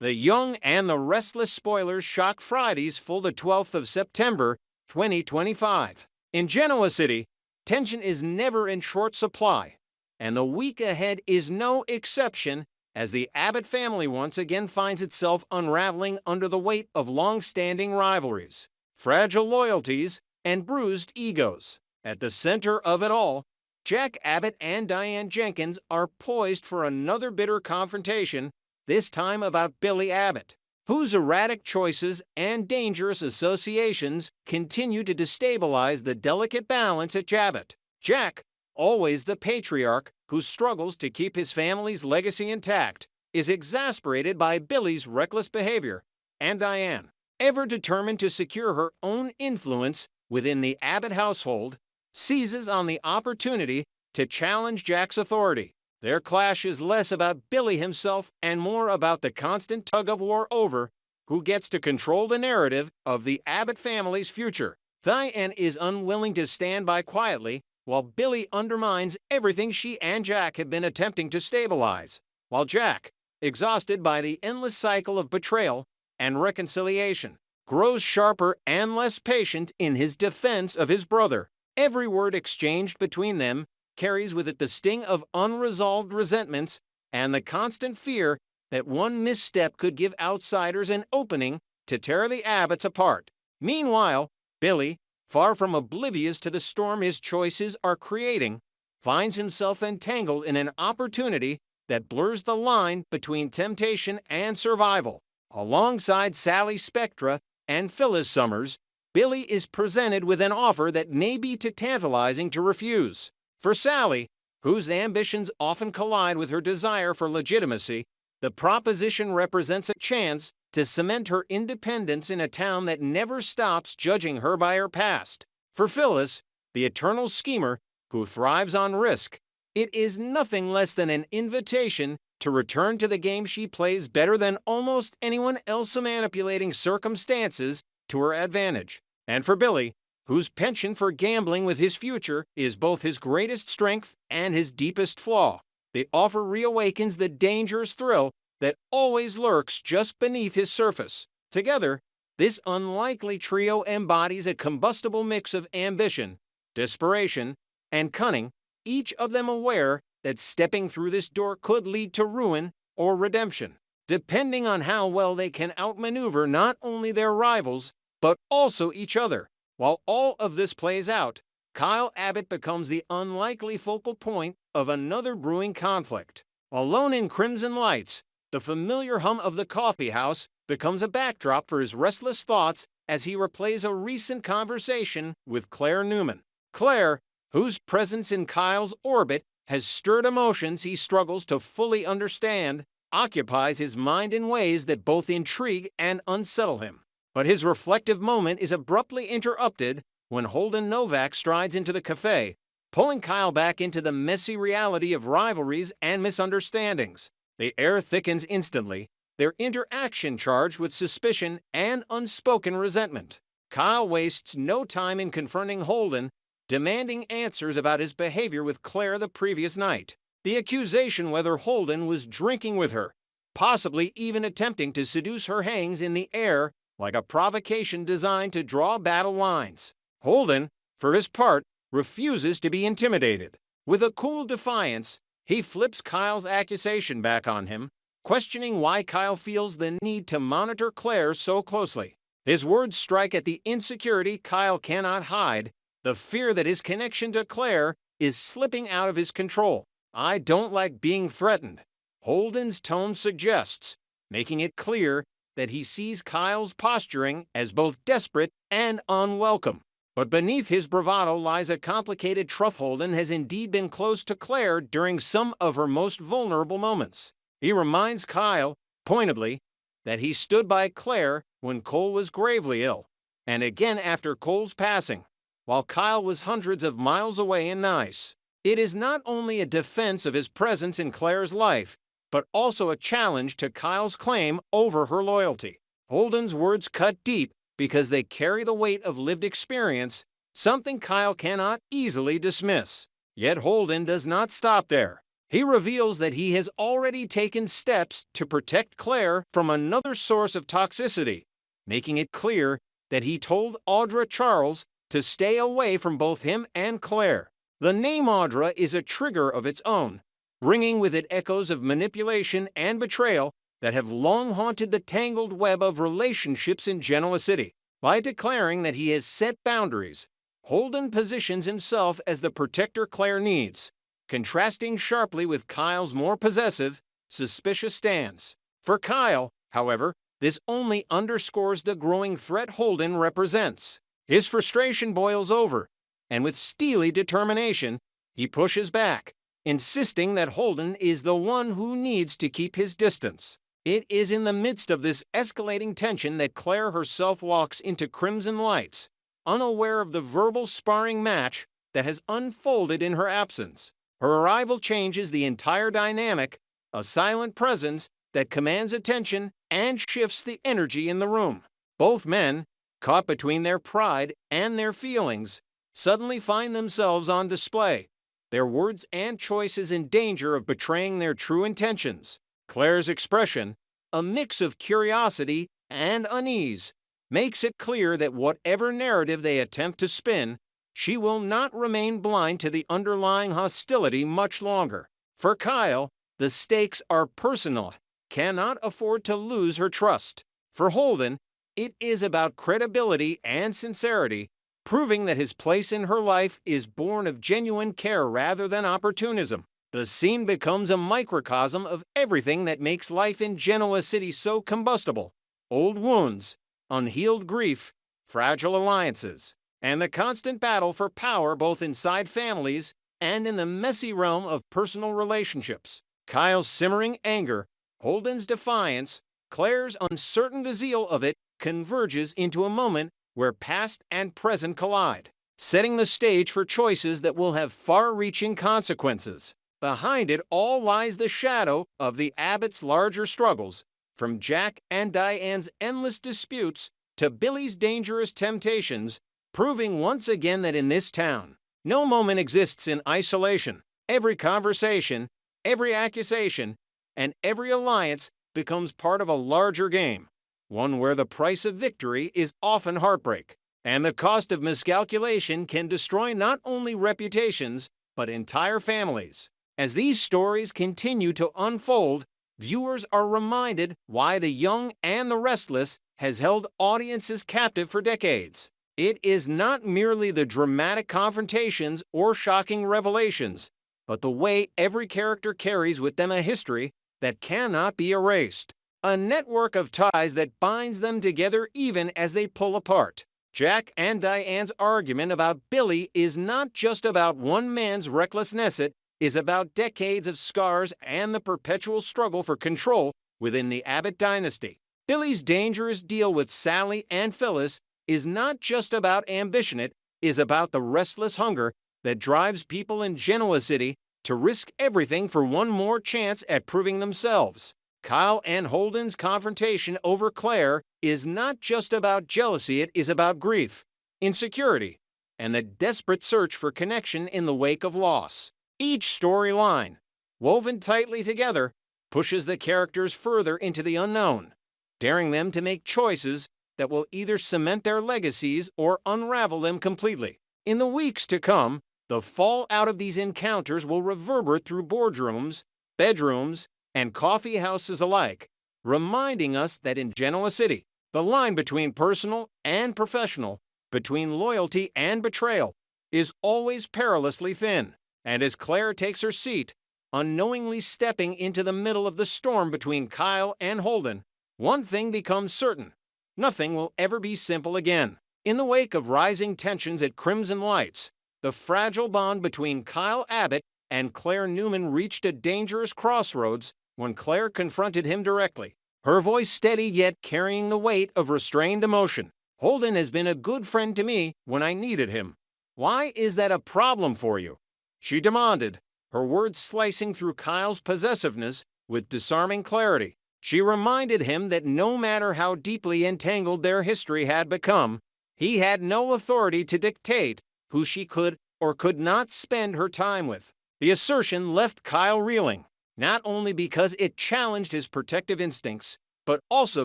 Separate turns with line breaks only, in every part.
The Young and the Restless spoilers shock Fridays full the 12th of September, 2025. In Genoa City, tension is never in short supply, and the week ahead is no exception as the Abbott family once again finds itself unraveling under the weight of long-standing rivalries, fragile loyalties, and bruised egos. At the center of it all, Jack Abbott and Diane Jenkins are poised for another bitter confrontation, this time about Billy Abbott, whose erratic choices and dangerous associations continue to destabilize the delicate balance at Abbott. Jack, always the patriarch who struggles to keep his family's legacy intact, is exasperated by Billy's reckless behavior, and Diane, ever determined to secure her own influence within the Abbott household, seizes on the opportunity to challenge Jack's authority. Their clash is less about Billy himself and more about the constant tug-of-war over who gets to control the narrative of the Abbott family's future. Diane is unwilling to stand by quietly while Billy undermines everything she and Jack have been attempting to stabilize, while Jack, exhausted by the endless cycle of betrayal and reconciliation, grows sharper and less patient in his defense of his brother. Every word exchanged between them carries with it the sting of unresolved resentments and the constant fear that one misstep could give outsiders an opening to tear the Abbotts apart. Meanwhile, Billy, far from oblivious to the storm his choices are creating, finds himself entangled in an opportunity that blurs the line between temptation and survival. Alongside Sally Spectra and Phyllis Summers, Billy is presented with an offer that may be too tantalizing to refuse. For Sally, whose ambitions often collide with her desire for legitimacy, the proposition represents a chance to cement her independence in a town that never stops judging her by her past. For Phyllis, the eternal schemer who thrives on risk, it is nothing less than an invitation to return to the game she plays better than almost anyone else, manipulating circumstances to her advantage. And for Billy, whose penchant for gambling with his future is both his greatest strength and his deepest flaw, the offer reawakens the dangerous thrill that always lurks just beneath his surface. Together, this unlikely trio embodies a combustible mix of ambition, desperation, and cunning, each of them aware that stepping through this door could lead to ruin or redemption, depending on how well they can outmaneuver not only their rivals, but also each other. While all of this plays out, Kyle Abbott becomes the unlikely focal point of another brewing conflict. Alone in crimson lights, the familiar hum of the coffee house becomes a backdrop for his restless thoughts as he replays a recent conversation with Claire Newman. Claire, whose presence in Kyle's orbit has stirred emotions he struggles to fully understand, occupies his mind in ways that both intrigue and unsettle him. But his reflective moment is abruptly interrupted when Holden Novak strides into the cafe, pulling Kyle back into the messy reality of rivalries and misunderstandings. The air thickens instantly, their interaction charged with suspicion and unspoken resentment. Kyle wastes no time in confronting Holden, demanding answers about his behavior with Claire the previous night. The accusation whether Holden was drinking with her, possibly even attempting to seduce her, hangs in the air like a provocation designed to draw battle lines. Holden, for his part, refuses to be intimidated. With a cool defiance, he flips Kyle's accusation back on him, questioning why Kyle feels the need to monitor Claire so closely. His words strike at the insecurity Kyle cannot hide, the fear that his connection to Claire is slipping out of his control. "I don't like being threatened," Holden's tone suggests, making it clear that he sees Kyle's posturing as both desperate and unwelcome. But beneath his bravado lies a complicated truth. Holden has indeed been close to Claire during some of her most vulnerable moments. He reminds Kyle, pointedly, that he stood by Claire when Cole was gravely ill, and again after Cole's passing, while Kyle was hundreds of miles away in Nice. It is not only a defense of his presence in Claire's life, but also a challenge to Kyle's claim over her loyalty. Holden's words cut deep because they carry the weight of lived experience, something Kyle cannot easily dismiss. Yet Holden does not stop there. He reveals that he has already taken steps to protect Claire from another source of toxicity, making it clear that he told Audra Charles to stay away from both him and Claire. The name Audra is a trigger of its own, bringing with it echoes of manipulation and betrayal that have long haunted the tangled web of relationships in Genoa City. By declaring that he has set boundaries, Holden positions himself as the protector Claire needs, contrasting sharply with Kyle's more possessive, suspicious stance. For Kyle, however, this only underscores the growing threat Holden represents. His frustration boils over, and with steely determination, he pushes back, insisting that Holden is the one who needs to keep his distance. It is in the midst of this escalating tension that Claire herself walks into Crimson Lights, unaware of the verbal sparring match that has unfolded in her absence. Her arrival changes the entire dynamic, a silent presence that commands attention and shifts the energy in the room. Both men, caught between their pride and their feelings, suddenly find themselves on display, their words and choices in danger of betraying their true intentions. Claire's expression, a mix of curiosity and unease, makes it clear that whatever narrative they attempt to spin, she will not remain blind to the underlying hostility much longer. For Kyle, the stakes are personal, cannot afford to lose her trust. For Holden, it is about credibility and sincerity, proving that his place in her life is born of genuine care rather than opportunism. The scene becomes a microcosm of everything that makes life in Genoa City so combustible: old wounds, unhealed grief, fragile alliances, and the constant battle for power both inside families and in the messy realm of personal relationships. Kyle's simmering anger, Holden's defiance, Claire's uncertain zeal of it converges into a moment where past and present collide, setting the stage for choices that will have far-reaching consequences. Behind it all lies the shadow of the Abbotts' larger struggles, from Jack and Diane's endless disputes to Billy's dangerous temptations, proving once again that in this town, no moment exists in isolation. Every conversation, every accusation, and every alliance becomes part of a larger game, one where the price of victory is often heartbreak, and the cost of miscalculation can destroy not only reputations, but entire families. As these stories continue to unfold, viewers are reminded why The Young and the Restless has held audiences captive for decades. It is not merely the dramatic confrontations or shocking revelations, but the way every character carries with them a history that cannot be erased, a network of ties that binds them together even as they pull apart. Jack and Diane's argument about Billy is not just about one man's recklessness, it is about decades of scars and the perpetual struggle for control within the Abbott dynasty. Billy's dangerous deal with Sally and Phyllis is not just about ambition, it is about the restless hunger that drives people in Genoa City to risk everything for one more chance at proving themselves. Kyle and Holden's confrontation over Claire is not just about jealousy, it is about grief, insecurity, and the desperate search for connection in the wake of loss. Each storyline, woven tightly together, pushes the characters further into the unknown, daring them to make choices that will either cement their legacies or unravel them completely. In the weeks to come, the fallout of these encounters will reverberate through boardrooms, bedrooms, and coffee houses alike, reminding us that in Genoa City, the line between personal and professional, between loyalty and betrayal, is always perilously thin. And as Claire takes her seat, unknowingly stepping into the middle of the storm between Kyle and Holden, one thing becomes certain: nothing will ever be simple again. In the wake of rising tensions at Crimson Lights, the fragile bond between Kyle Abbott and Claire Newman reached a dangerous crossroads when Claire confronted him directly, her voice steady yet carrying the weight of restrained emotion. "Holden has been a good friend to me when I needed him. Why is that a problem for you?" she demanded, her words slicing through Kyle's possessiveness with disarming clarity. She reminded him that no matter how deeply entangled their history had become, he had no authority to dictate who she could or could not spend her time with. The assertion left Kyle reeling, not only because it challenged his protective instincts, but also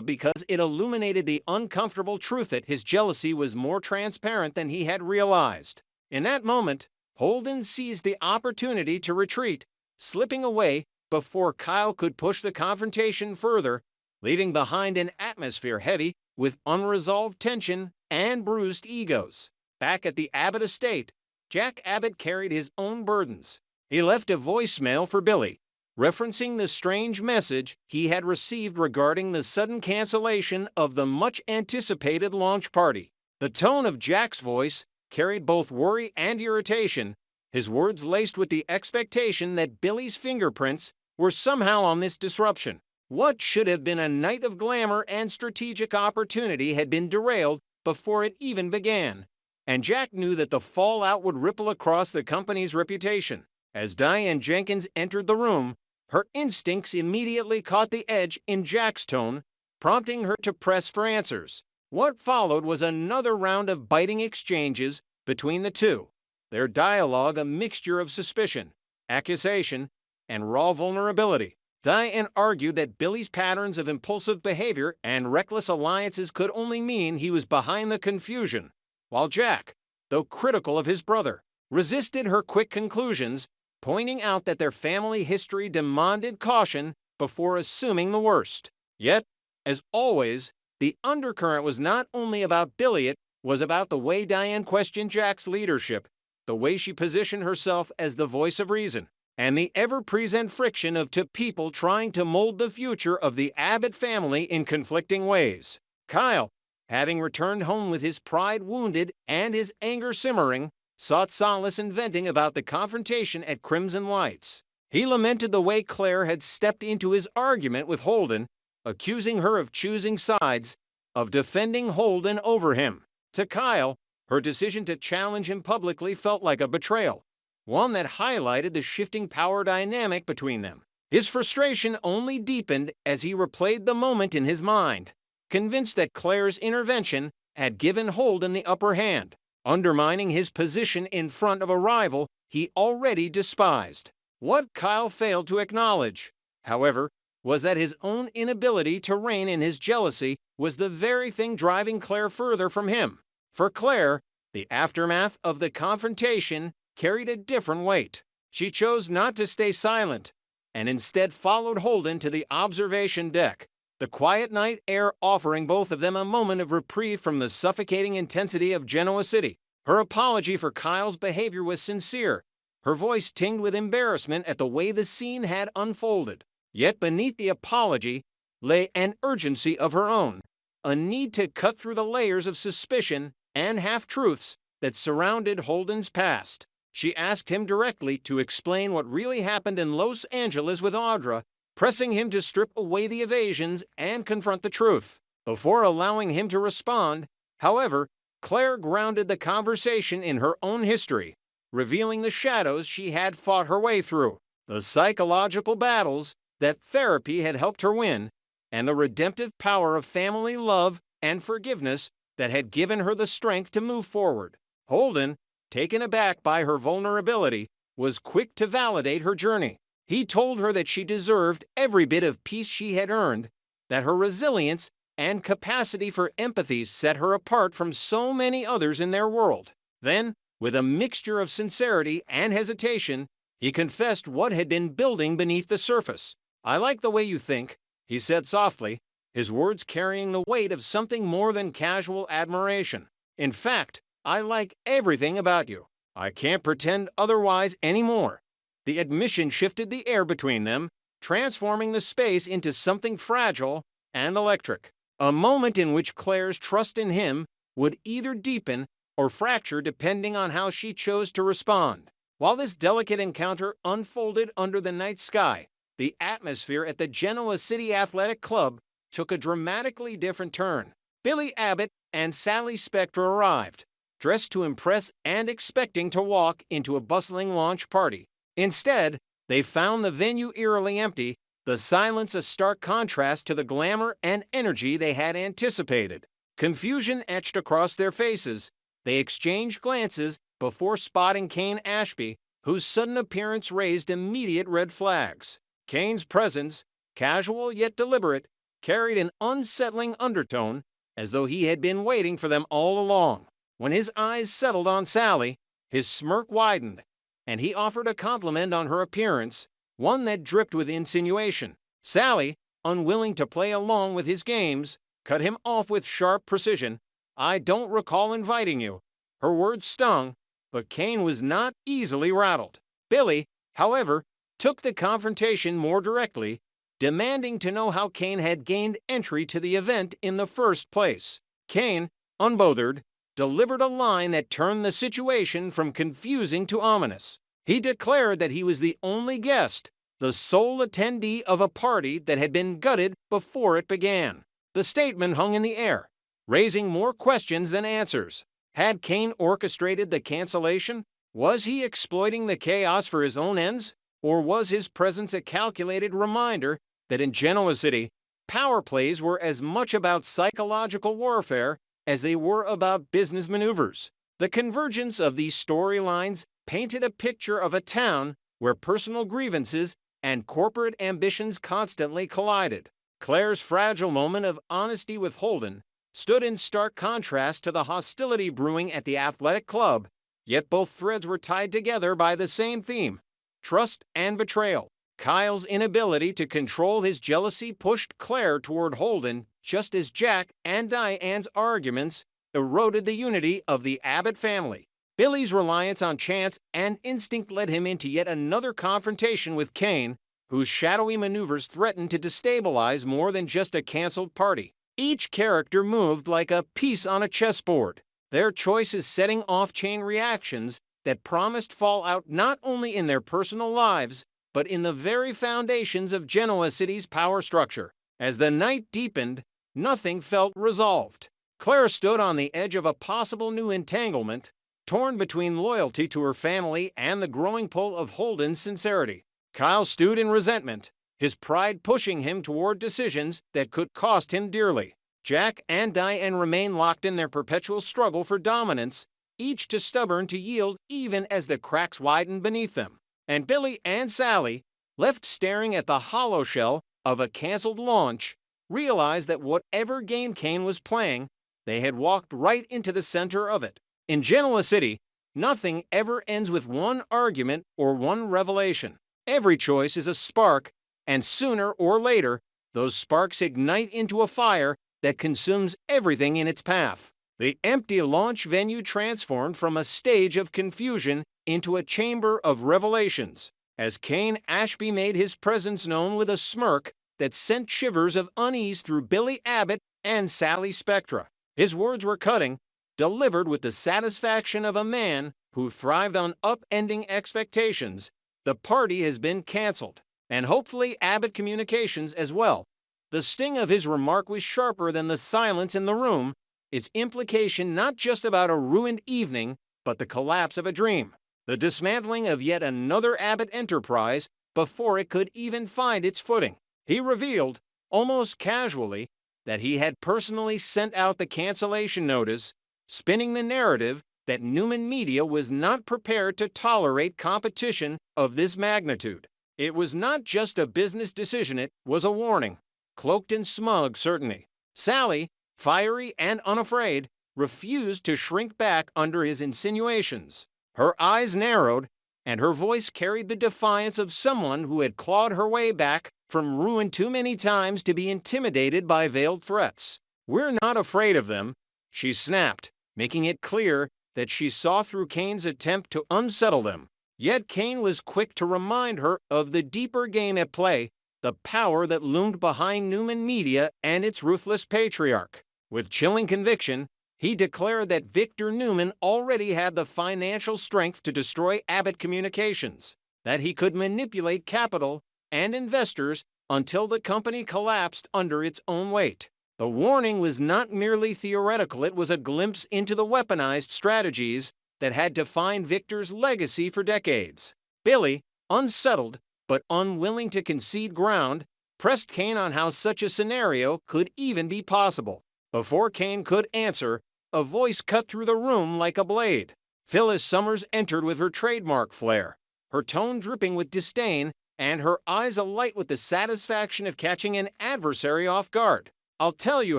because it illuminated the uncomfortable truth that his jealousy was more transparent than he had realized. In that moment, Holden seized the opportunity to retreat, slipping away before Kyle could push the confrontation further, leaving behind an atmosphere heavy with unresolved tension and bruised egos. Back at the Abbott estate, Jack Abbott carried his own burdens. He left a voicemail for Billy, referencing the strange message he had received regarding the sudden cancellation of the much-anticipated launch party. The tone of Jack's voice carried both worry and irritation, his words laced with the expectation that Billy's fingerprints were somehow on this disruption. What should have been a night of glamour and strategic opportunity had been derailed before it even began, and Jack knew that the fallout would ripple across the company's reputation. As Diane Jenkins entered the room, her instincts immediately caught the edge in Jack's tone, prompting her to press for answers. What followed was another round of biting exchanges between the two, their dialogue a mixture of suspicion, accusation, and raw vulnerability. Diane argued that Billy's patterns of impulsive behavior and reckless alliances could only mean he was behind the confusion, while Jack, though critical of his brother, resisted her quick conclusions, pointing out that their family history demanded caution before assuming the worst. Yet, as always, the undercurrent was not only about Billy, it was about the way Diane questioned Jack's leadership, the way she positioned herself as the voice of reason, and the ever-present friction of two people trying to mold the future of the Abbott family in conflicting ways. Kyle, having returned home with his pride wounded and his anger simmering, sought solace in venting about the confrontation at Crimson Lights. He lamented the way Claire had stepped into his argument with Holden, accusing her of choosing sides, of defending Holden over him. To Kyle, her decision to challenge him publicly felt like a betrayal, one that highlighted the shifting power dynamic between them. His frustration only deepened as he replayed the moment in his mind, convinced that Claire's intervention had given Holden the upper hand, undermining his position in front of a rival he already despised. What Kyle failed to acknowledge, however, was that his own inability to rein in his jealousy was the very thing driving Claire further from him. For Claire, the aftermath of the confrontation carried a different weight. She chose not to stay silent, and instead followed Holden to the observation deck, the quiet night air offering both of them a moment of reprieve from the suffocating intensity of Genoa City. Her apology for Kyle's behavior was sincere, her voice tinged with embarrassment at the way the scene had unfolded. Yet beneath the apology lay an urgency of her own, a need to cut through the layers of suspicion and half-truths that surrounded Holden's past. She asked him directly to explain what really happened in Los Angeles with Audra, pressing him to strip away the evasions and confront the truth. Before allowing him to respond, however, Claire grounded the conversation in her own history, revealing the shadows she had fought her way through, the psychological battles that therapy had helped her win, and the redemptive power of family love and forgiveness that had given her the strength to move forward. Holden, taken aback by her vulnerability, was quick to validate her journey. He told her that she deserved every bit of peace she had earned, that her resilience and capacity for empathy set her apart from so many others in their world. Then, with a mixture of sincerity and hesitation, he confessed what had been building beneath the surface. "I like the way you think," he said softly, his words carrying the weight of something more than casual admiration. "In fact, I like everything about you. I can't pretend otherwise anymore." The admission shifted the air between them, transforming the space into something fragile and electric. A moment in which Claire's trust in him would either deepen or fracture depending on how she chose to respond. While this delicate encounter unfolded under the night sky, the atmosphere at the Genoa City Athletic Club took a dramatically different turn. Billy Abbott and Sally Spector arrived, dressed to impress and expecting to walk into a bustling launch party. Instead, they found the venue eerily empty, the silence a stark contrast to the glamour and energy they had anticipated. Confusion etched across their faces. They exchanged glances before spotting Kane Ashby, whose sudden appearance raised immediate red flags. Kane's presence, casual yet deliberate, carried an unsettling undertone, as though he had been waiting for them all along. When his eyes settled on Sally, his smirk widened, and he offered a compliment on her appearance, one that dripped with insinuation. Sally, unwilling to play along with his games, cut him off with sharp precision. "I don't recall inviting you." Her words stung, but Kane was not easily rattled. Billy, however, took the confrontation more directly, demanding to know how Kane had gained entry to the event in the first place. Kane, unbothered, delivered a line that turned the situation from confusing to ominous. He declared that he was the only guest, the sole attendee of a party that had been gutted before it began. The statement hung in the air, raising more questions than answers. Had Kane orchestrated the cancellation? Was he exploiting the chaos for his own ends? Or was his presence a calculated reminder that in Genoa City, power plays were as much about psychological warfare as they were about business maneuvers? The convergence of these storylines painted a picture of a town where personal grievances and corporate ambitions constantly collided. Claire's fragile moment of honesty with Holden stood in stark contrast to the hostility brewing at the athletic club, yet both threads were tied together by the same theme: trust and betrayal. Kyle's inability to control his jealousy pushed Claire toward Holden, just as Jack and Diane's arguments eroded the unity of the Abbott family. Billy's reliance on chance and instinct led him into yet another confrontation with Kane, whose shadowy maneuvers threatened to destabilize more than just a canceled party. Each character moved like a piece on a chessboard, their choices setting off-chain reactions that promised fallout not only in their personal lives, but in the very foundations of Genoa City's power structure. As the night deepened, nothing felt resolved. Claire stood on the edge of a possible new entanglement, torn between loyalty to her family and the growing pull of Holden's sincerity. Kyle stewed in resentment, his pride pushing him toward decisions that could cost him dearly. Jack and Diane remained locked in their perpetual struggle for dominance, each too stubborn to yield even as the cracks widened beneath them. And Billy and Sally, left staring at the hollow shell of a canceled launch, realized that whatever game Kane was playing, they had walked right into the center of it. In Genoa City, nothing ever ends with one argument or one revelation. Every choice is a spark, and sooner or later, those sparks ignite into a fire that consumes everything in its path. The empty launch venue transformed from a stage of confusion into a chamber of revelations, as Kane Ashby made his presence known with a smirk that sent shivers of unease through Billy Abbott and Sally Spectra. His words were cutting, delivered with the satisfaction of a man who thrived on upending expectations. The party has been canceled, and hopefully Abbott Communications as well. The sting of his remark was sharper than the silence in the room, its implication not just about a ruined evening, but the collapse of a dream, the dismantling of yet another Abbott enterprise before it could even find its footing. He revealed, almost casually, that he had personally sent out the cancellation notice, spinning the narrative that Newman Media was not prepared to tolerate competition of this magnitude. It was not just a business decision, it was a warning, cloaked in smug certainty. Sally, fiery and unafraid, refused to shrink back under his insinuations. Her eyes narrowed, and her voice carried the defiance of someone who had clawed her way back from ruin too many times to be intimidated by veiled threats. "We're not afraid of them," she snapped, making it clear that she saw through Kane's attempt to unsettle them. Yet Kane was quick to remind her of the deeper game at play, the power that loomed behind Newman Media and its ruthless patriarch. With chilling conviction, he declared that Victor Newman already had the financial strength to destroy Abbott Communications, that he could manipulate capital and investors until the company collapsed under its own weight. The warning was not merely theoretical, it was a glimpse into the weaponized strategies that had defined Victor's legacy for decades. Billy, unsettled but unwilling to concede ground, pressed Kane on how such a scenario could even be possible. Before Kane could answer, a voice cut through the room like a blade. Phyllis Summers entered with her trademark flair. her tone dripping with disdain and her eyes alight with the satisfaction of catching an adversary off guard. "I'll tell you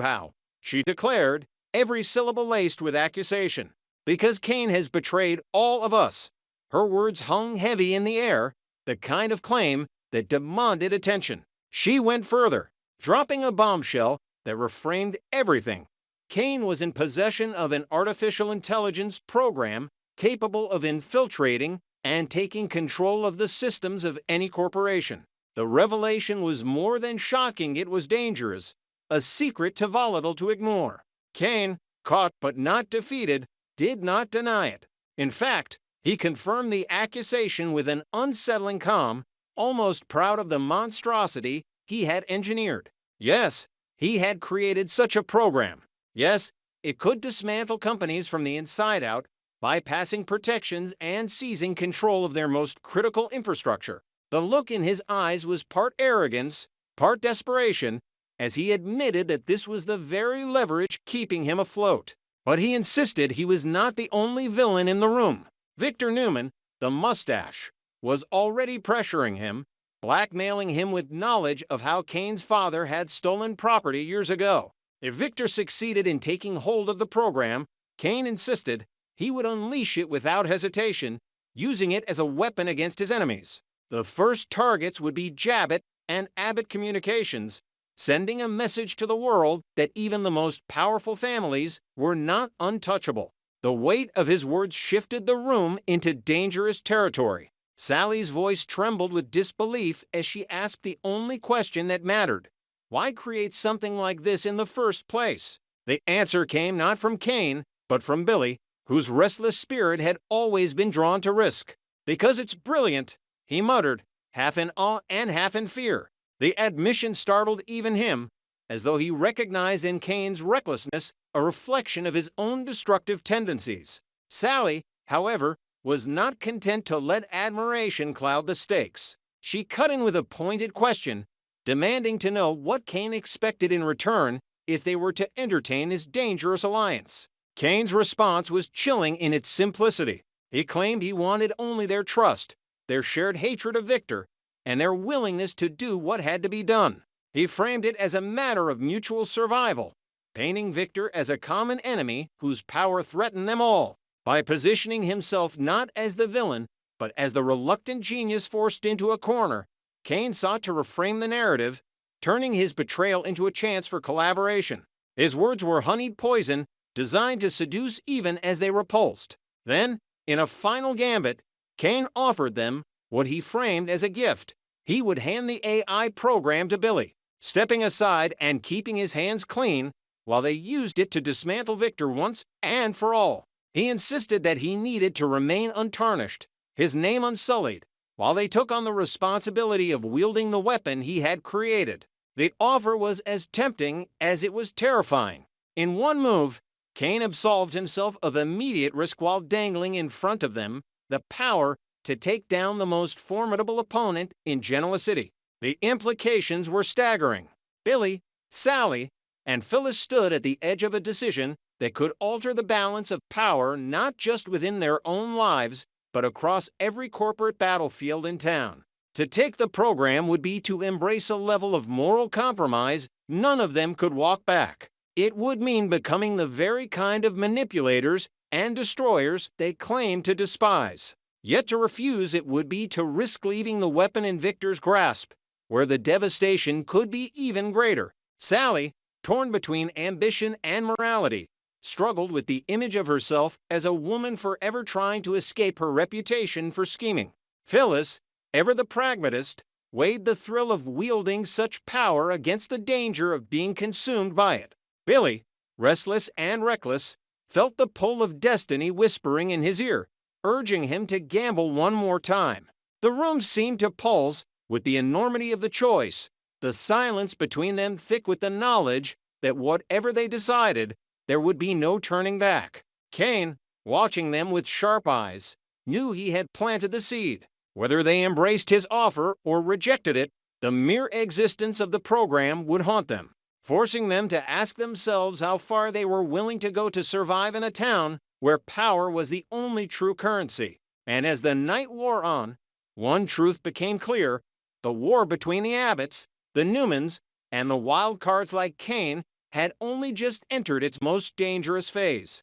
how," she declared, every syllable laced with accusation. "Because Cain has betrayed all of us." Her words hung heavy in the air, the kind of claim that demanded attention. She went further, dropping a bombshell that reframed everything. Cain was in possession of an artificial intelligence program capable of infiltrating and taking control of the systems of any corporation. The revelation was more than shocking, it was dangerous, a secret too volatile to ignore. Cain, caught but not defeated, did not deny it. In fact, he confirmed the accusation with an unsettling calm, almost proud of the monstrosity he had engineered. Yes, he had created such a program. Yes, it could dismantle companies from the inside out, bypassing protections and seizing control of their most critical infrastructure. The look in his eyes was part arrogance, part desperation, as he admitted that this was the very leverage keeping him afloat. But he insisted he was not the only villain in the room. Victor Newman, the mustache, was already pressuring him, blackmailing him with knowledge of how Cain's father had stolen property years ago. If Victor succeeded in taking hold of the program, Cain insisted he would unleash it without hesitation, using it as a weapon against his enemies. The first targets would be Jabot and Abbott Communications, sending a message to the world that even the most powerful families were not untouchable. The weight of his words shifted the room into dangerous territory. Sally's voice trembled with disbelief as she asked the only question that mattered. Why create something like this in the first place? The answer came not from Cain, but from Billy, whose restless spirit had always been drawn to risk. "Because it's brilliant," he muttered, half in awe and half in fear. The admission startled even him, as though he recognized in Cain's recklessness a reflection of his own destructive tendencies. Sally, however, was not content to let admiration cloud the stakes. She cut in with a pointed question, demanding to know what Cain expected in return if they were to entertain this dangerous alliance. Cain's response was chilling in its simplicity. He claimed he wanted only their trust, their shared hatred of Victor, and their willingness to do what had to be done. He framed it as a matter of mutual survival, painting Victor as a common enemy whose power threatened them all. By positioning himself not as the villain, but as the reluctant genius forced into a corner, Cain sought to reframe the narrative, turning his betrayal into a chance for collaboration. His words were honeyed poison, designed to seduce even as they repulsed. Then, in a final gambit, Cain offered them what he framed as a gift. He would hand the AI program to Billy, stepping aside and keeping his hands clean while they used it to dismantle Victor once and for all. He insisted that he needed to remain untarnished, his name unsullied, while they took on the responsibility of wielding the weapon he had created. The offer was as tempting as it was terrifying. In one move, Cain absolved himself of immediate risk while dangling in front of them the power to take down the most formidable opponent in Genoa City. The implications were staggering. Billy, Sally, and Phyllis stood at the edge of a decision that could alter the balance of power not just within their own lives, but across every corporate battlefield in town. To take the program would be to embrace a level of moral compromise none of them could walk back. It would mean becoming the very kind of manipulators and destroyers they claimed to despise. Yet to refuse it would be to risk leaving the weapon in Victor's grasp, where the devastation could be even greater. Sally, torn between ambition and morality, struggled with the image of herself as a woman forever trying to escape her reputation for scheming. Phyllis, ever the pragmatist, weighed the thrill of wielding such power against the danger of being consumed by it. Billy, restless and reckless, felt the pull of destiny whispering in his ear, urging him to gamble one more time. The room seemed to pulse with the enormity of the choice, the silence between them thick with the knowledge that whatever they decided, there would be no turning back. Cain, watching them with sharp eyes, knew he had planted the seed. Whether they embraced his offer or rejected it, the mere existence of the program would haunt them, forcing them to ask themselves how far they were willing to go to survive in a town where power was the only true currency. And as the night wore on, One truth became clear: the war between the Abbotts, the Newmans, and the wild cards like Kane had only just entered its most dangerous phase.